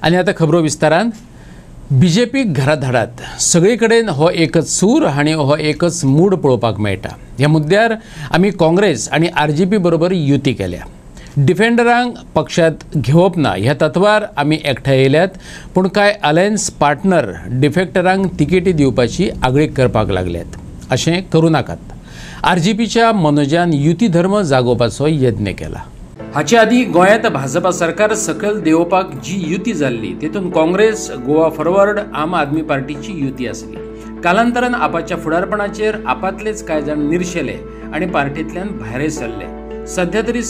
आणि आता खबरो विस्तारान बीजेपी घराधाडात सगळीकडेन हो एकच सूर आणि हो एकच मूड पळोवपाक मेळटा। ह्या मुद्द्यार आमी काँग्रेस आणि आरजेपी बरोबर युती केल्या। डिफेंडरांक पक्षात घेवप ना ह्या तत्वार आमी एकठांय येयल्यात, पूण कांय अलायन्स पार्टनर डिफेक्टरांक तिकेटी दिवपाची आगळीक करपाक लागल्यात। अशें करूं नाकात। आरजेपीच्या मनोजान युती धर्म जागोवपाचो यत्न केला। हाचे आदी गोंयांत भाजपा सरकार सकयल देंवोवपाक जी युती जाल्ली तेतून काँग्रेस, गोवा फॉरवर्ड, आम आदमी पार्टीची युती आसली। कालांतरान आपाच्या फुडारपणाचेर आपातलेच कांय जाण निर्शेले आणि पार्टींतल्यान भायर सरले। सध्या तरी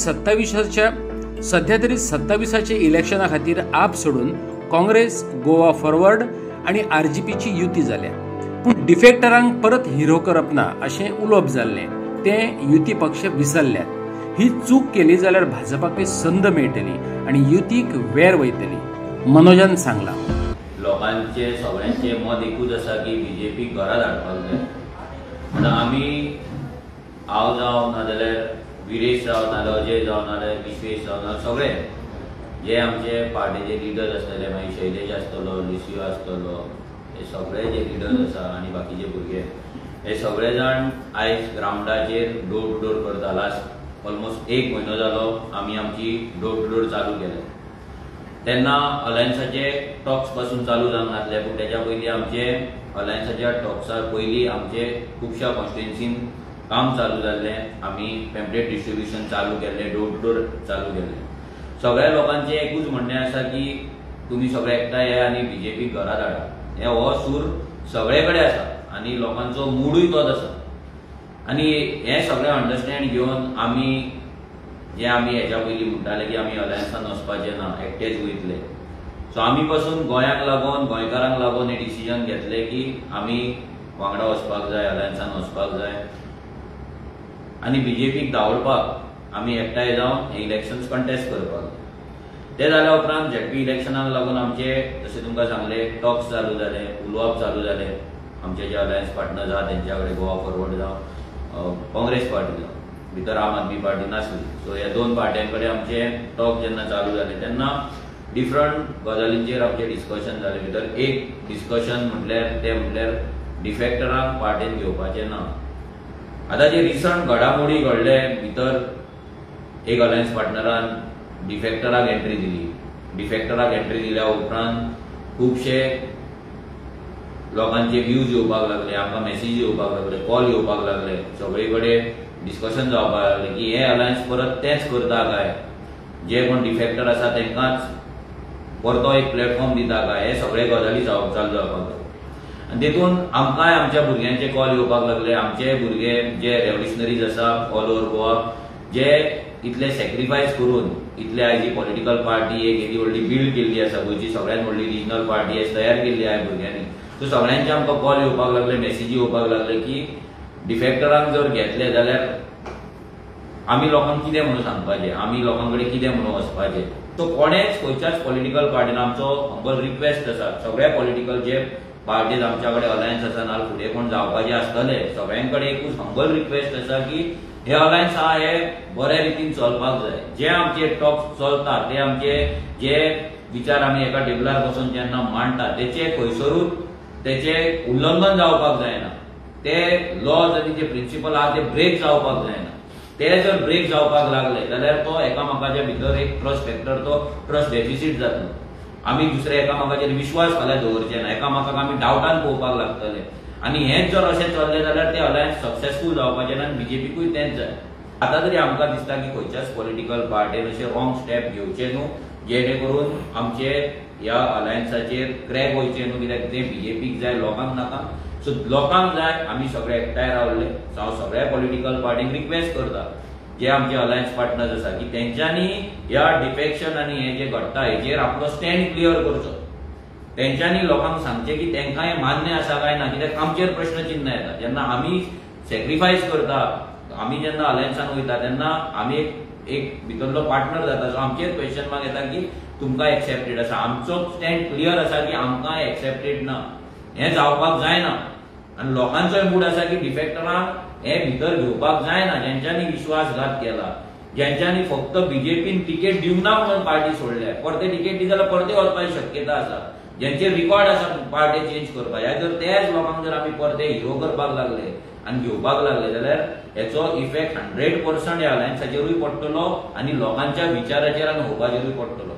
27चे इलेक्शना खातीर आप सोडून काँग्रेस, गोवा फॉरवर्ड आणि आरजेपीची युती जाल्या, पूण डिफेक्टरांक परत हिरो करप ना अशें उलोवप जाल्लें तें युती पक्ष विसरल्यात। ही चूक केली जाल्यार भाजपाक संद मेळटली आणि युतीक वेर वयतली, मनोजान सांगला। लोकांचे सगळ्यांचे मत एकूच आसा की बीजेपी घरा धाडपाक जाय। म्हणून आमी हांव जावं नाजाल्यार विरेश जावं नाजाल्यार अजय जावं नाजाल्यार विश्वेश जावं नाजाल्यार सगळे जे आमचे पार्टीचे लिडर आसतले, मागीर शैलेश आसतलो, लिसियो आसतलो, हे सगळे जे लिडर आसा आनी बाकीचे भुरगे हे सगळे जाण आयज ग्राउंडाचेर डोर टू डोर करता। लास्ट ऑलमोस्ट 1 म्हयनो जालो आमी आमची डोर टू डोर चालू केले। तेन्ना अलायन्साचे टॉक्स पासून चालू जावंक नासले, पूण तेच्या पयलीं आमचे अलायन्साच्या टॉक्सा पयलीं आमचे खुबशा कॉन्स्टिट्युएन्सीन काम चालू जाल्लें। आमी पॅम्पलेट डिस्ट्रिब्युशन चालू केल्लें, डोर टू डोर चालू केल्लें। सगळ्या लोकांचें एकूच म्हणणें आसा की तुमी सगळे एकठांय येया आनी बीजेपी घरा धाडा। हो सूर सगळे कडेन आसा आनी लोकांचो मूडूय तोच आसा। आनी हे सगळें अंडरस्टँड घेवन आमी हेच्या पयलीं म्हणटाले की आमी अलायन्सान वचपाचे ना, एकटेच वयतले। सो आमी पासून गोंयाक लागून, गोंयकारांक लागून हे डिसिजन घेतलें की आमी वांगडा वचपाक जाय, अलायन्सान वचपाक जाय आनी बीजेपीक दावडपाक आमी एकठांय जावन हे इलेक्शन्स कंटेस्ट करपाक जाय। ते जाल्या उपरांत झेडपी इलेक्शनाक लागून आमचे जशें तुमकां सांगलें टॉक्स चालू जाले, उलोवप चालू जालें। आमचे जे अलायन्स पार्टनर्स आहा तेंच्या कडेन गोवा फॉरवर्ड जावं काँग्रेस पार्टी जावं, भितर आम आदमी पार्टी नासली। सो ह्या 2 पार्ट्यां कडेन आमचे टॉक जेन्ना चालू जाले तेन्ना डिफरंट गजालींचेर आमचे डिस्कशन जाले। भितर एक डिस्कशन म्हटल्यार डिफेक्टरांक पार्टीन घेवपाचें ना। आतां जे रिसंट घडामोडी घडले भितर एक अलायन्स पार्टनरान डिफेक्टराक एंट्री दिली। डिफेक्टराक एंट्री दिल्या उपरांत खुबशे लोकांचे व्ह्यूज येवपाक लागले, आमकां मेसेज येवपाक लागले, कॉल येवपाक लागले, सगळे कडेन डिस्कशन जावपाक लागले की हे अलायन्स परत तेंच करता काय, जे कोण डिफेक्टर आसा तेंकांच परतो एक प्लॅटफॉर्म दिता काय, हे सगळे गजाली चालू जावपाक लागले। आनी तेतून आमकांय आमच्या भुरग्यांचे कॉल येवपाक लागले। आमचे भुरगे जे रेव्होल्युशनरीज आसा ऑल ओव्हर गोवा, जे इतले सॅक्रिफायस करून इतले आयज ही पॉलिटिकल पार्टी एक येदी व्हडली बिल्ड केल्ली आसा, गोंयची सगळ्यात व्हडली रिजनल पार्टी आयज तयार केल्ली आहे भुरग्यांनी। सो सगळ्यांचे आमकां कॉल येवपाक लागले, मेसेजी येवपाक लागले की डिफेक्टरांक जर घेतले जाल्यार आमी लोकांक कितें म्हणून सांगपाचें, आमी लोकां कडेन कितें म्हणून वचपाचें। सो कोणेच खंयच्याच पॉलिटिकल पार्टीन आमचो हंबल रिक्वेस्ट आसा, सगळ्या पॉलिटिकल जे पार्टीज आमच्या कडेन अलायन्स आसा नाल्यार फुडें कोण जावपाचे आसतले सगळ्यां कडेन एकूच हंबल रिक्वेस्ट आसा की हे अलायन्स आहा हे बऱ्या रितीन चलपाक जाय। जे आमचे टॉक्स चलता, ते आमचे जे विचार आमी एका टेबलार बसून जेन्ना मांडटा तेचे खंयसरूच तेचे उल्लंघन जावपाक जायना। ते लॉज आनी जे प्रिंसिपल आहा ते ब्रेक जावपाक जायना। ते जर ब्रेक जावपाक लागले जाल्यार तो एकामेकाच्या भितर एक ट्रस्ट फॅक्टर, तो ट्रस्ट डेफिसीट जातलो। आमी दुसरे एकामेकाचेर विश्वास फाल्यां दवरचे ना, एकामेकाक आमी डावटान पळोवपाक लागतले। आनी हेच जर अशें चल्लें जाल्यार ते अलायन्स सक्सेसफूल जावपाचें ना आनी बीजेपीकूय तेंच जाय। आतां तरी आमकां दिसता की खंयच्याच पॉलिटिकल पार्टीन अशे रॉंग स्टेप घेवचे न्हू, जेणे करून आमचे ह्या अलायन्साचेर क्रॅक वयचे न्हू, कित्याक ते बीजेपीक जाय, लोकांक नाका। सो लोकांक जाय आमी सगळे एकठांय रावले। हांव सगळ्या पॉलिटिकल पार्टींक रिक्वेस्ट करता, जे आमचे अलायन्स पार्टनर्स आसा की तेंच्यांनी ह्या डिफेक्शन आनी हे जे घडटा हेचेर आपलो स्टँड क्लियर करचो। तेंच्यांनी लोकांक सांगचें की तेंकां हें मान्य आसा काय ना, कित्याक आमचेर प्रश्न चिन्ह येता। जेन्ना आमी सॅक्रिफायस करता, आमी जेन्ना अलायन्सान वयता तेन्ना आमी एक भितरलो पार्टनर जाता। सो आमचेर क्वेश्चन मार्क येता की तुमकां एक्सेप्टेड आसा, आमचो स्टँड क्लियर आसा की आमकां एक्सेप्टेड ना, हें जावपाक जायना। आनी लोकांचोय मूड आसा की डिफेक्टरांक हे भितर घेवपाक जायना, जेंच्यांनी विश्वासघात केला, ज्यांच्यानी फक्त बीजेपीन तिकेट दिवंक ना म्हणून पार्टी सोडल्या, परते तिकेट दी जाल्यार परते वचपाची शक्यता आसा, ज्यांचे रिकॉर्ड आसा पार्टी चेंज करपाचे. जर त्याच लोकांक जर आमी परते हिरो करपाक लागले आनी घेवपाक लागले जाल्यार हेचो इफेक्ट 100% ह्या अलायन्साचेरूय पडटलो आनी लोकांच्या विचाराचेर आनी होपाचेरूय पडटलो.